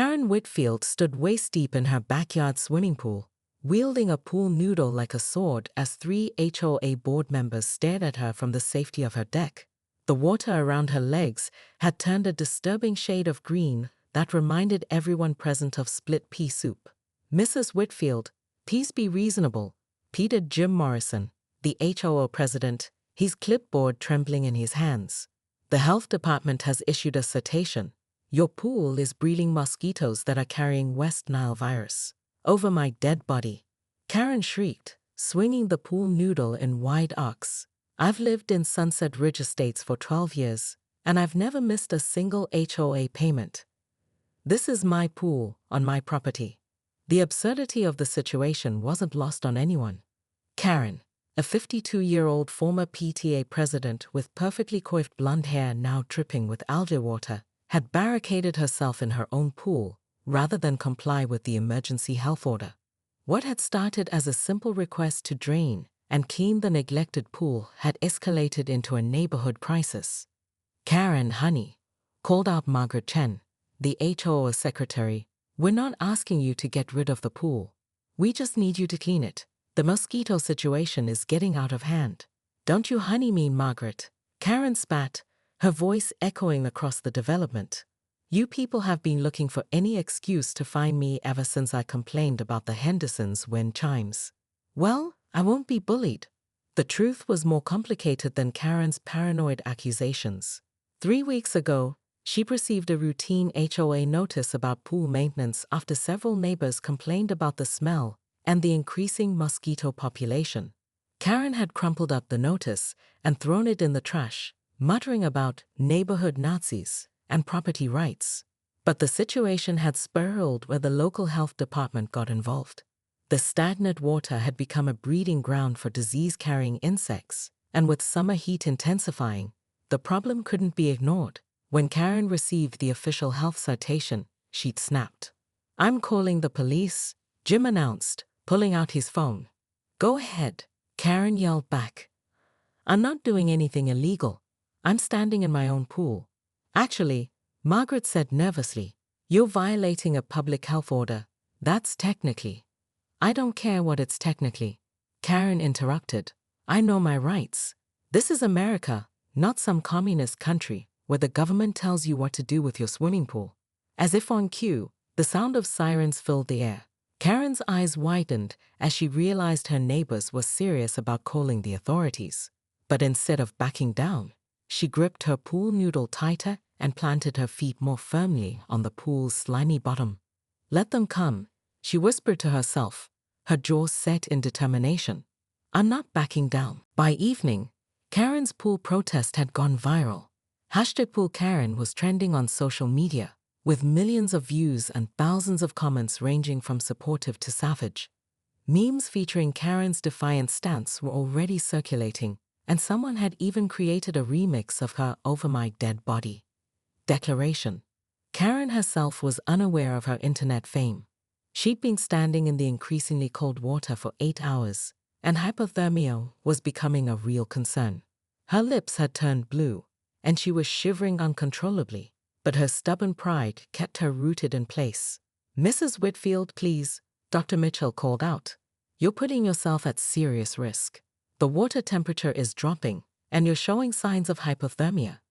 Karen Whitfield stood waist-deep in her backyard swimming pool, wielding a pool noodle like a sword as 3 HOA board members stared at her from the safety of her deck. The water around her legs had turned a disturbing shade of green that reminded everyone present of split pea soup. "Mrs. Whitfield, please be reasonable," pleaded Jim Morrison, the HOA president, his clipboard trembling in his hands. "The health department has issued a citation. Your pool is breeding mosquitoes that are carrying West Nile virus. Over my dead body." Karen shrieked, swinging the pool noodle in wide arcs. "I've lived in Sunset Ridge Estates for 12 years, and I've never missed a single HOA payment. This is my pool, on my property." The absurdity of the situation wasn't lost on anyone. Karen, a 52-year-old former PTA president with perfectly coiffed blonde hair now dripping with algae water, had barricaded herself in her own pool rather than comply with the emergency health order. What had started as a simple request to drain and clean the neglected pool had escalated into a neighborhood crisis. "Karen, honey," called out Margaret Chen, the HOA secretary, "we're not asking you to get rid of the pool. We just need you to clean it. The mosquito situation is getting out of hand." "Don't you honey mean Margaret?" Karen spat, her voice echoing across the development. "You people have been looking for any excuse to find me ever since I complained about the Hendersons' wind chimes. Well, I won't be bullied." The truth was more complicated than Karen's paranoid accusations. 3 weeks ago, she received a routine HOA notice about pool maintenance after several neighbors complained about the smell and the increasing mosquito population. Karen had crumpled up the notice and thrown it in the trash, muttering about neighborhood Nazis and property rights. But the situation had spiraled where the local health department got involved. The stagnant water had become a breeding ground for disease-carrying insects, and with summer heat intensifying, the problem couldn't be ignored. When Karen received the official health citation, she'd snapped. "I'm calling the police," Jim announced, pulling out his phone. "Go ahead," Karen yelled back. "I'm not doing anything illegal. I'm standing in my own pool." "Actually," Margaret said nervously, "you're violating a public health order. That's technically." "I don't care what it's technically," Karen interrupted. "I know my rights. This is America, not some communist country where the government tells you what to do with your swimming pool." As if on cue, the sound of sirens filled the air. Karen's eyes widened as she realized her neighbors were serious about calling the authorities. But instead of backing down, she gripped her pool noodle tighter and planted her feet more firmly on the pool's slimy bottom. "Let them come," she whispered to herself, her jaws set in determination. "I'm not backing down." By evening, Karen's pool protest had gone viral. #PoolKaren was trending on social media, with millions of views and thousands of comments ranging from supportive to savage. Memes featuring Karen's defiant stance were already circulating, and someone had even created a remix of her "Over My Dead Body" declaration. Karen herself was unaware of her internet fame. She'd been standing in the increasingly cold water for 8 hours, and hypothermia was becoming a real concern. Her lips had turned blue, and she was shivering uncontrollably, but her stubborn pride kept her rooted in place. "Mrs. Whitfield, please," Dr. Mitchell called out. "You're putting yourself at serious risk. The water temperature is dropping, and you're showing signs of hypothermia."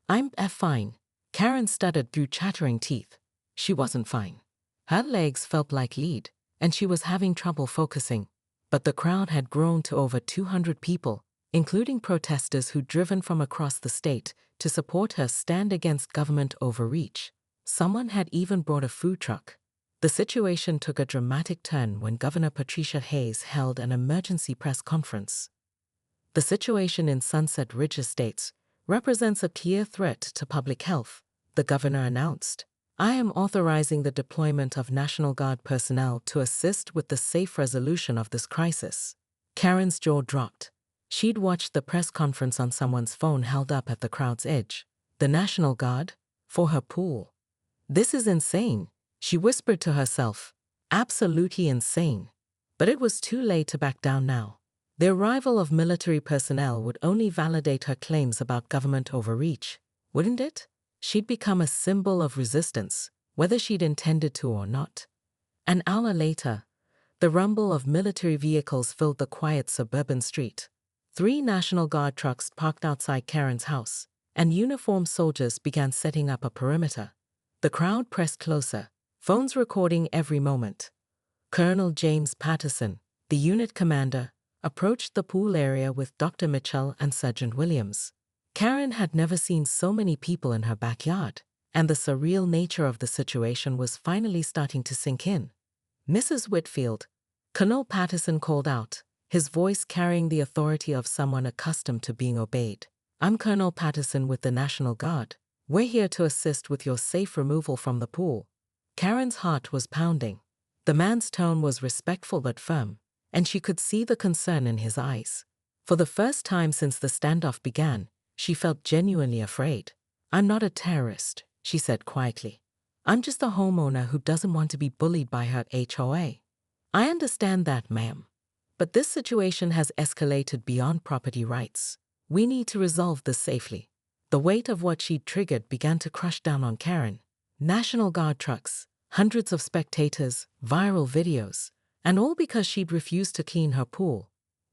"I'm fine," Karen stuttered through chattering teeth. She wasn't fine. Her legs felt like lead, and she was having trouble focusing. But the crowd had grown to over 200 people, including protesters who'd driven from across the state to support her stand against government overreach. Someone had even brought a food truck. The situation took a dramatic turn when Governor Patricia Hayes held an emergency press conference. "The situation in Sunset Ridge Estates represents a clear threat to public health," the governor announced. "I am authorizing the deployment of National Guard personnel to assist with the safe resolution of this crisis." Karen's jaw dropped. She'd watched the press conference on someone's phone held up at the crowd's edge. The National Guard? For her pool? "This is insane," she whispered to herself. Absolutely insane. But it was too late to back down now. The arrival of military personnel would only validate her claims about government overreach, wouldn't it? She'd become a symbol of resistance, whether she'd intended to or not. An hour later, the rumble of military vehicles filled the quiet suburban street. 3 National Guard trucks parked outside Karen's house, and uniformed soldiers began setting up a perimeter. The crowd pressed closer, phones recording every moment. Colonel James Patterson, the unit commander, approached the pool area with Dr. Mitchell and Sergeant Williams. Karen had never seen so many people in her backyard, and the surreal nature of the situation was finally starting to sink in. "Mrs. Whitfield," Colonel Patterson called out, his voice carrying the authority of someone accustomed to being obeyed. "I'm Colonel Patterson with the National Guard. We're here to assist with your safe removal from the pool." Karen's heart was pounding. The man's tone was respectful but firm, and she could see the concern in his eyes. For the first time since the standoff began, she felt genuinely afraid. "I'm not a terrorist," she said quietly. "I'm just a homeowner who doesn't want to be bullied by her HOA. "I understand that, ma'am. But this situation has escalated beyond property rights. We need to resolve this safely." The weight of what she'd triggered began to crush down on Karen. National Guard trucks, hundreds of spectators, viral videos, and all because she'd refused to clean her pool.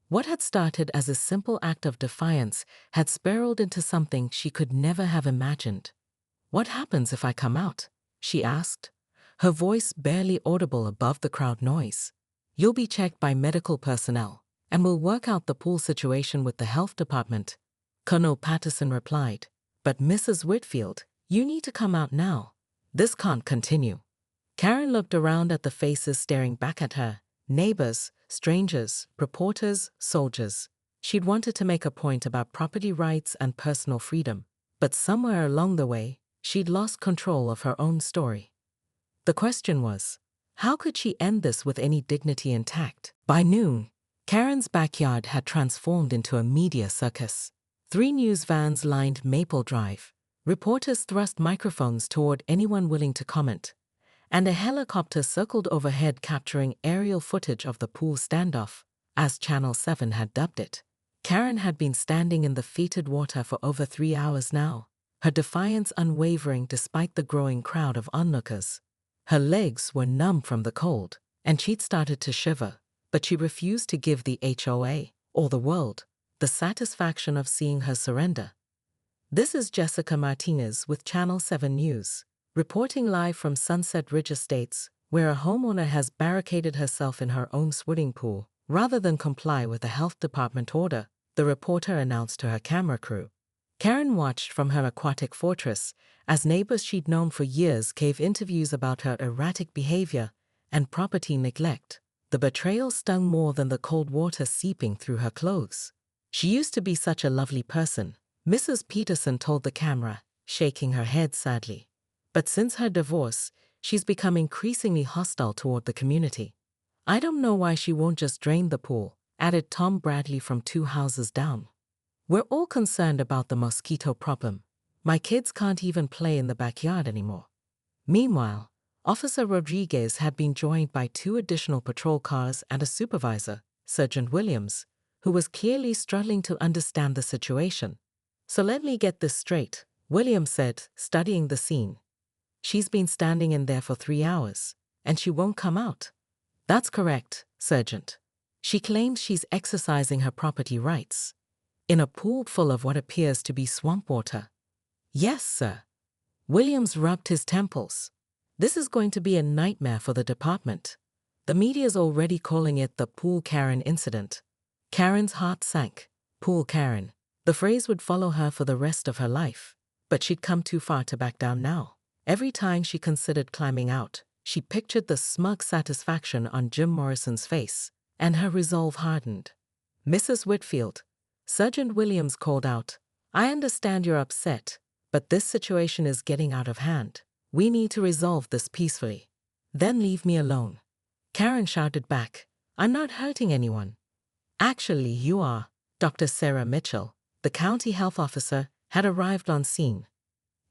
What had started as a simple act of defiance had spiraled into something she could never have imagined. "What happens if I come out?" she asked, her voice barely audible above the crowd noise. "You'll be checked by medical personnel, and we'll work out the pool situation with the health department," Colonel Patterson replied. "But Mrs. Whitfield, you need to come out now. This can't continue." Karen looked around at the faces staring back at her. Neighbors, strangers, reporters, soldiers. She'd wanted to make a point about property rights and personal freedom, but somewhere along the way, she'd lost control of her own story. The question was, how could she end this with any dignity intact? By noon, Karen's backyard had transformed into a media circus. 3 news vans lined Maple Drive. Reporters thrust microphones toward anyone willing to comment, and a helicopter circled overhead capturing aerial footage of the pool standoff, as Channel 7 had dubbed it. Karen had been standing in the fetid water for over 3 hours now, her defiance unwavering despite the growing crowd of onlookers. Her legs were numb from the cold, and she'd started to shiver, but she refused to give the HOA, or the world, the satisfaction of seeing her surrender. This is Jessica Martinez with Channel 7 News, reporting live from Sunset Ridge Estates, where a homeowner has barricaded herself in her own swimming pool, rather than comply with a health department order, the reporter announced to her camera crew. Karen watched from her aquatic fortress as neighbors she'd known for years gave interviews about her erratic behavior and property neglect. The betrayal stung more than the cold water seeping through her clothes. "She used to be such a lovely person," Mrs. Peterson told the camera, shaking her head sadly. "But since her divorce, she's become increasingly hostile toward the community. I don't know why she won't just drain the pool," added Tom Bradley from 2 houses down. "We're all concerned about the mosquito problem. My kids can't even play in the backyard anymore." Meanwhile, Officer Rodriguez had been joined by 2 additional patrol cars and a supervisor, Sergeant Williams, who was clearly struggling to understand the situation. "So let me get this straight," Williams said, studying the scene. "She's been standing in there for 3 hours, and she won't come out." "That's correct, Sergeant. She claims she's exercising her property rights in a pool full of what appears to be swamp water." "Yes, sir." Williams rubbed his temples. "This is going to be a nightmare for the department. The media's already calling it the Pool Karen incident." Karen's heart sank. Pool Karen. The phrase would follow her for the rest of her life, but she'd come too far to back down now. Every time she considered climbing out, she pictured the smug satisfaction on Jim Morrison's face, and her resolve hardened. "Mrs. Whitfield," Sergeant Williams called out, "I understand you're upset, but this situation is getting out of hand. We need to resolve this peacefully." "Then leave me alone," Karen shouted back. "I'm not hurting anyone." "Actually, you are." Dr. Sarah Mitchell, the county health officer, had arrived on scene.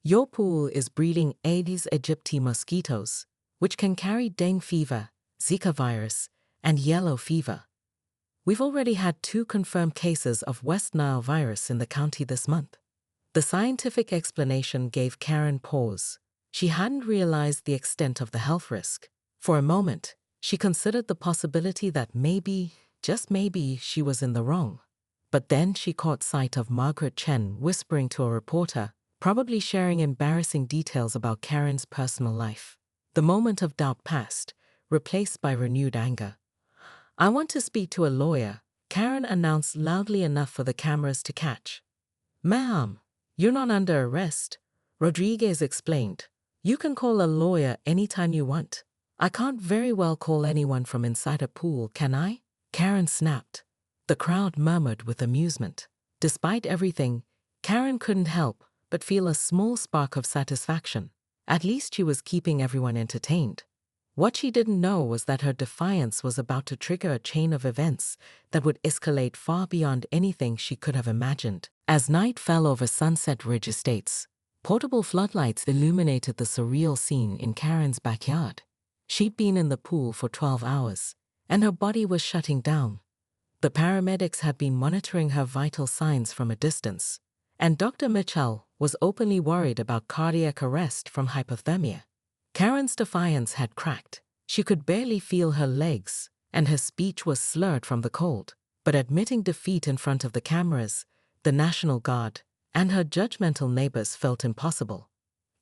"Your pool is breeding Aedes aegypti mosquitoes, which can carry dengue fever, Zika virus, and yellow fever. We've already had 2 confirmed cases of West Nile virus in the county this month." The scientific explanation gave Karen pause. She hadn't realized the extent of the health risk. For a moment, she considered the possibility that maybe, just maybe, she was in the wrong. But then she caught sight of Margaret Chen whispering to a reporter, probably sharing embarrassing details about Karen's personal life. The moment of doubt passed, replaced by renewed anger. "I want to speak to a lawyer," Karen announced loudly enough for the cameras to catch. "Ma'am, you're not under arrest," Rodriguez explained. "You can call a lawyer anytime you want. I can't very well call anyone from inside a pool, can I?" Karen snapped. The crowd murmured with amusement. Despite everything, Karen couldn't help but feel a small spark of satisfaction. At least she was keeping everyone entertained. What she didn't know was that her defiance was about to trigger a chain of events that would escalate far beyond anything she could have imagined. As night fell over Sunset Ridge Estates, portable floodlights illuminated the surreal scene in Karen's backyard. She'd been in the pool for 12 hours, and her body was shutting down. The paramedics had been monitoring her vital signs from a distance, and Dr. Mitchell was openly worried about cardiac arrest from hypothermia. Karen's defiance had cracked. She could barely feel her legs, and her speech was slurred from the cold. But admitting defeat in front of the cameras, the National Guard, and her judgmental neighbors felt impossible.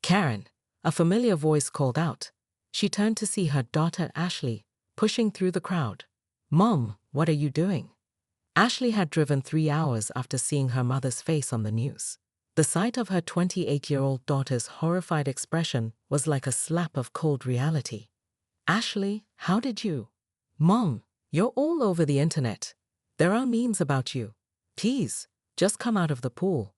"Karen," a familiar voice called out. She turned to see her daughter Ashley pushing through the crowd. "Mom, what are you doing?" Ashley had driven 3 hours after seeing her mother's face on the news. The sight of her 28-year-old daughter's horrified expression was like a slap of cold reality. "Ashley, how did you?" "Mom, you're all over the internet. There are memes about you. Please, just come out of the pool."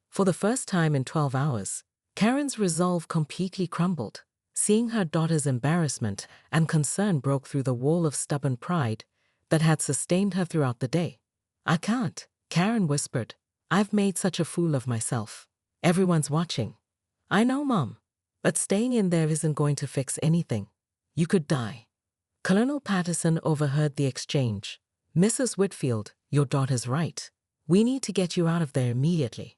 For the first time in 12 hours, Karen's resolve completely crumbled. Seeing her daughter's embarrassment and concern broke through the wall of stubborn pride that had sustained her throughout the day. "I can't," Karen whispered. "I've made such a fool of myself. Everyone's watching." "I know, Mom, but staying in there isn't going to fix anything. You could die." Colonel Patterson overheard the exchange. "Mrs. Whitfield, your daughter's right. We need to get you out of there immediately."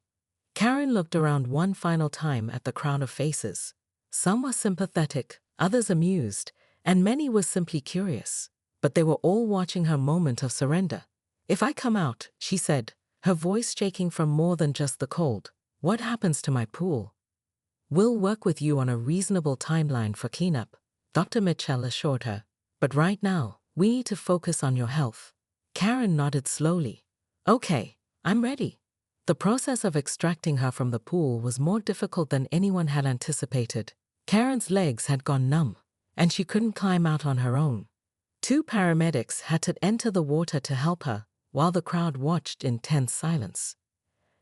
Karen looked around one final time at the crowd of faces. Some were sympathetic, others amused, and many were simply curious. But they were all watching her moment of surrender. "If I come out," she said, her voice shaking from more than just the cold, "what happens to my pool?" "We'll work with you on a reasonable timeline for cleanup," Dr. Mitchell assured her. "But right now, we need to focus on your health." Karen nodded slowly. "Okay, I'm ready." The process of extracting her from the pool was more difficult than anyone had anticipated. Karen's legs had gone numb, and she couldn't climb out on her own. 2 paramedics had to enter the water to help her, while the crowd watched in tense silence.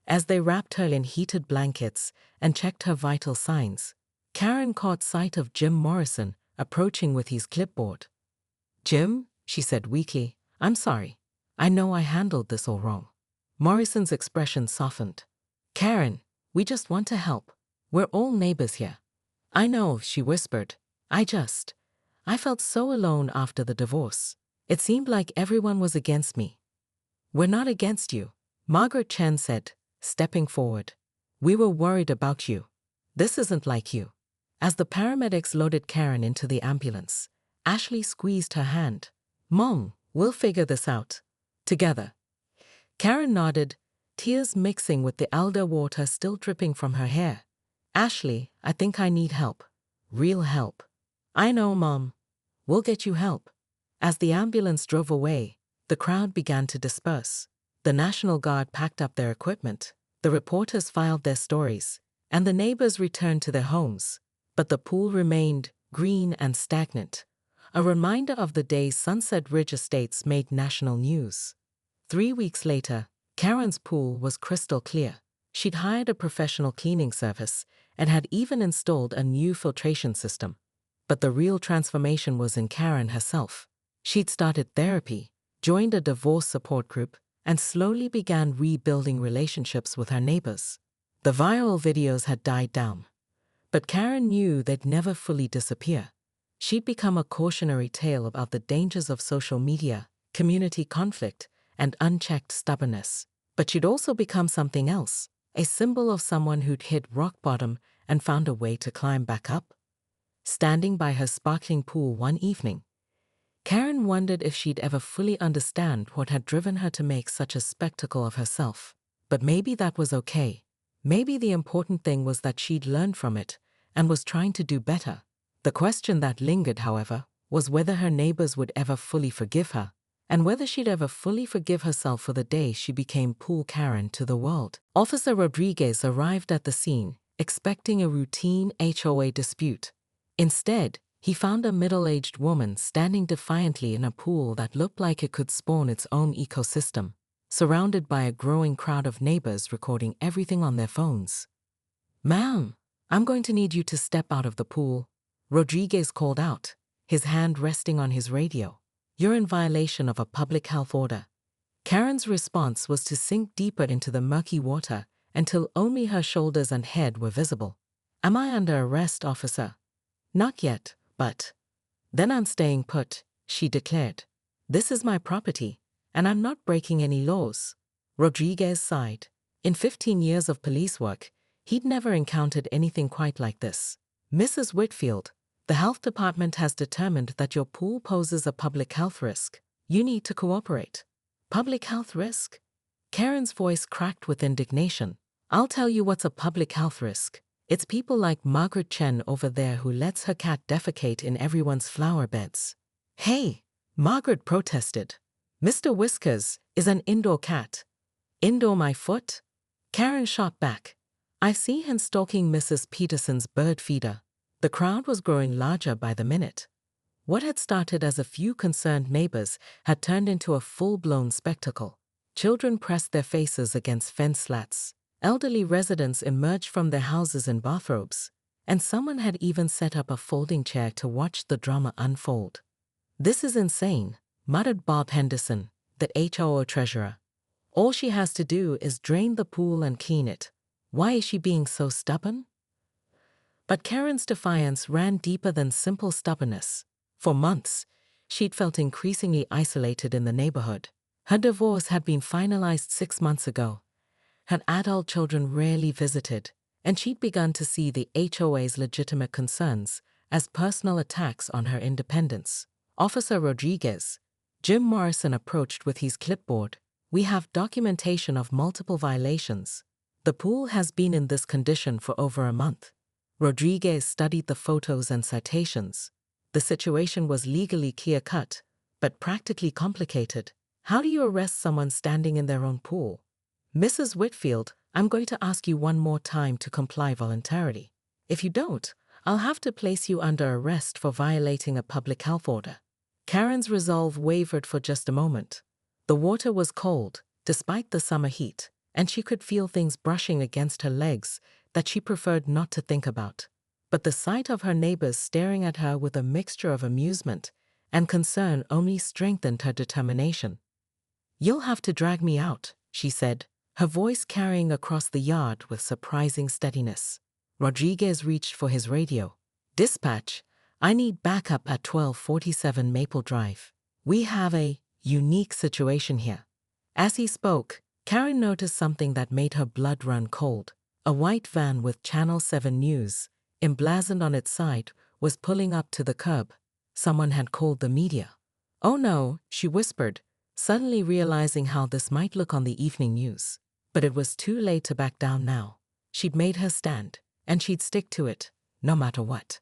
As they wrapped her in heated blankets and checked her vital signs, Karen caught sight of Jim Morrison approaching with his clipboard. "Jim," she said weakly, "I'm sorry. I know I handled this all wrong." Morrison's expression softened. "Karen, we just want to help. We're all neighbors here." "I know," she whispered. I felt so alone after the divorce. It seemed like everyone was against me." "We're not against you," Margaret Chen said, stepping forward. "We were worried about you. This isn't like you." As the paramedics loaded Karen into the ambulance, Ashley squeezed her hand. "Mom, we'll figure this out. Together." Karen nodded, tears mixing with the elder water still dripping from her hair. "Ashley, I think I need help. Real help." "I know, Mom. We'll get you help." As the ambulance drove away, the crowd began to disperse. The National Guard packed up their equipment, the reporters filed their stories, and the neighbors returned to their homes. But the pool remained green and stagnant, a reminder of the day Sunset Ridge Estates made national news. 3 weeks later, Karen's pool was crystal clear. She'd hired a professional cleaning service and had even installed a new filtration system. But the real transformation was in Karen herself. She'd started therapy, joined a divorce support group, and slowly began rebuilding relationships with her neighbors. The viral videos had died down, but Karen knew they'd never fully disappear. She'd become a cautionary tale about the dangers of social media, community conflict, and unchecked stubbornness. But she'd also become something else, a symbol of someone who'd hit rock bottom and found a way to climb back up? Standing by her sparkling pool one evening, Karen wondered if she'd ever fully understand what had driven her to make such a spectacle of herself. But maybe that was okay. Maybe the important thing was that she'd learned from it and was trying to do better. The question that lingered, however, was whether her neighbors would ever fully forgive her, and whether she'd ever fully forgive herself for the day she became Pool Karen to the world. Officer Rodriguez arrived at the scene, expecting a routine HOA dispute. Instead, he found a middle-aged woman standing defiantly in a pool that looked like it could spawn its own ecosystem, surrounded by a growing crowd of neighbors recording everything on their phones. "Ma'am, I'm going to need you to step out of the pool," Rodriguez called out, his hand resting on his radio. "You're in violation of a public health order." Karen's response was to sink deeper into the murky water until only her shoulders and head were visible. "Am I under arrest, officer?" "Not yet, but..." "Then I'm staying put," she declared. "This is my property, and I'm not breaking any laws." Rodriguez sighed. In 15 years of police work, he'd never encountered anything quite like this. "Mrs. Whitfield, the health department has determined that your pool poses a public health risk. You need to cooperate." "Public health risk?" Karen's voice cracked with indignation. "I'll tell you what's a public health risk. It's people like Margaret Chen over there who lets her cat defecate in everyone's flower beds." "Hey," Margaret protested. "Mr. Whiskers is an indoor cat." "Indoor my foot?" Karen shot back. "I see him stalking Mrs. Peterson's bird feeder." The crowd was growing larger by the minute. What had started as a few concerned neighbors had turned into a full-blown spectacle. Children pressed their faces against fence slats. Elderly residents emerged from their houses in bathrobes, and someone had even set up a folding chair to watch the drama unfold. "This is insane," muttered Bob Henderson, the HOA treasurer. "All she has to do is drain the pool and clean it. Why is she being so stubborn?" But Karen's defiance ran deeper than simple stubbornness. For months, she'd felt increasingly isolated in the neighborhood. Her divorce had been finalized 6 months ago. Her adult children rarely visited, and she'd begun to see the HOA's legitimate concerns as personal attacks on her independence. Officer Rodriguez, Jim Morrison approached with his clipboard. "We have documentation of multiple violations. The pool has been in this condition for over a month." Rodriguez studied the photos and citations. The situation was legally clear-cut, but practically complicated. How do you arrest someone standing in their own pool? "Mrs. Whitfield, I'm going to ask you one more time to comply voluntarily. If you don't, I'll have to place you under arrest for violating a public health order." Karen's resolve wavered for just a moment. The water was cold, despite the summer heat, and she could feel things brushing against her legs that she preferred not to think about. But the sight of her neighbors staring at her with a mixture of amusement and concern only strengthened her determination. "You'll have to drag me out," she said, her voice carrying across the yard with surprising steadiness. Rodriguez reached for his radio. "Dispatch, I need backup at 1247 Maple Drive. We have a unique situation here." As he spoke, Karen noticed something that made her blood run cold. A white van with Channel 7 News, emblazoned on its side, was pulling up to the curb. Someone had called the media. "Oh no," she whispered, suddenly realizing how this might look on the evening news. But it was too late to back down now. She'd made her stand, and she'd stick to it, no matter what.